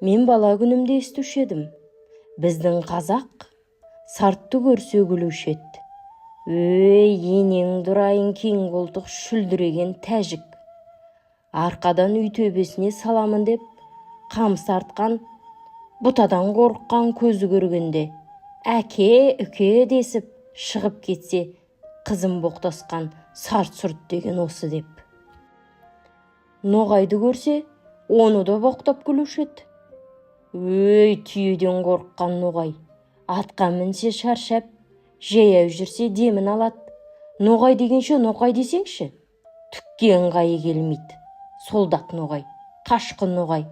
Мен бала күнімде естуші едім. Біздің қазақ сартты көрсе күлуші еді. Өй, енең дұрайын кең қолтық шүлдіреген тәжік. Арқадан үй төбесіне саламын деп, қамыс артқан, бұтадан қорыққан көзі көргенде, әке, үке десіп шығып кетсе, қызым боқтасқан сарт-сұрт деген осы деп. Ноғайды көрсе, оны да боқтап күлуші еді. Өй, түйеден қорыққан ноғай, атқа мінсе шаршап, жаяу жүрсе демін алады. Ноғай дегенше ноқай десеңші, түкке ыңғайы келмейді. Солдат ноғай, қашқын ноғай,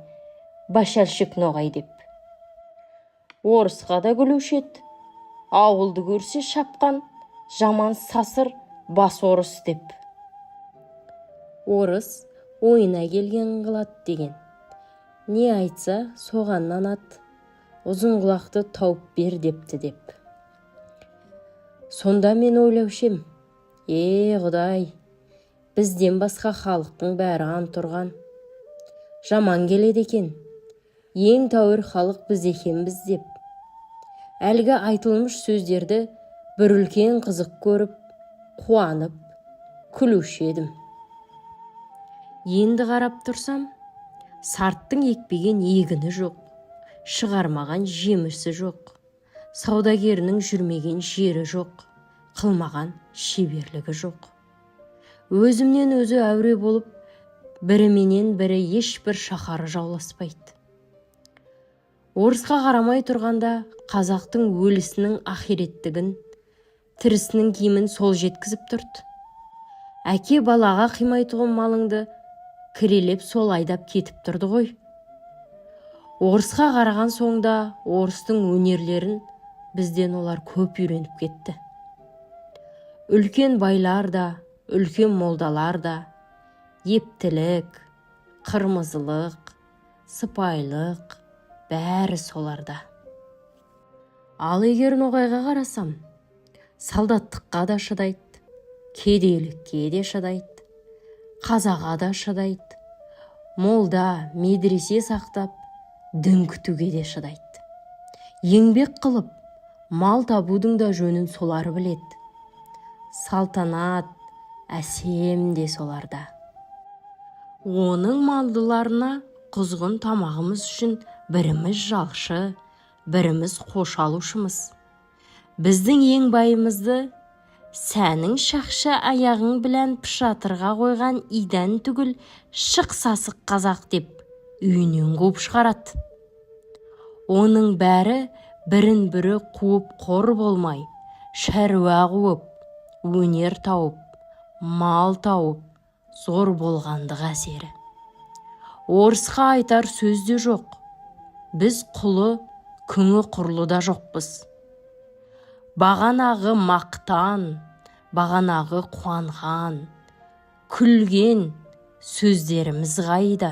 башальшік ноғай деп. Орысқа да күлуші еді. Ауылды көрсе шапқан, жаман сасыр бас орыс деп. Орыс ойына келген қылады деген. Не айтса соған нанады, ұзын құлақты тауып бер депті деп. Сонда мен ойлаушем, Құдай, бізден басқа халықтың бәрі антұрған. Жаман келеді екен, ең тәуір халық біз екенбіз деп. Әлгі айтылмыш сөздерді бір үлкен қызық көріп, қуанып, күлуші едім. Енді қарап тұрсам, сарттың екпеген егіні жоқ, шығармаған жемісі жоқ, саудагерінің жүрмеген жері жоқ, қылмаған шеберлігі жоқ. Өзімнен өзі әуре болып, біріменен бірі ешбір шаһары жауласпайды. Орысқа қарамай тұрғанда қазақтың өлісінің ахиреттігін, тірісінің киімін сол жеткізіп тұрды. Әке балаға қимайтұғын малыңды кірелеп сол айдап кетіп тұрды ғой. Орысқа қараған соңда орыстың өнерлерін бізден олар көп үйреніп кетті. Үлкен байлар да, үлкен молдалар да, ептілік, қырмызылық, сыпайылық, бәрі соларда. Ал егер ноғайға қарасам, солдаттыққа да шыдайды, кедейлікке де шыдайды, қазаға да шыдайды, молда, медресе сақтап, дін күтуге де шыдайды. Еңбек қылып, мал табудың да жөнін солар біледі. Салтанат, әсем де соларда. Оның малдыларына құзғын тамағымыз үшін біріміз жалшы, біріміз қош алушымыз. Біздің ең байымызды сәнің шақша аяғың білән пышатырға қойған идан түгіл шық сасық қазақ деп үйінен қуып шығарады. Оның бәрі бірін бірі қуып қор болмай, шаруа қуып, өнер тауып, мал тауып, зор болғандық әсері. Орысқа айтар сөз де жоқ. Біз құлы, күңі құрлы да жоқпыз. Бағанағы мақтан, бағанағы қуанған, күлген сөздеріміз қайда?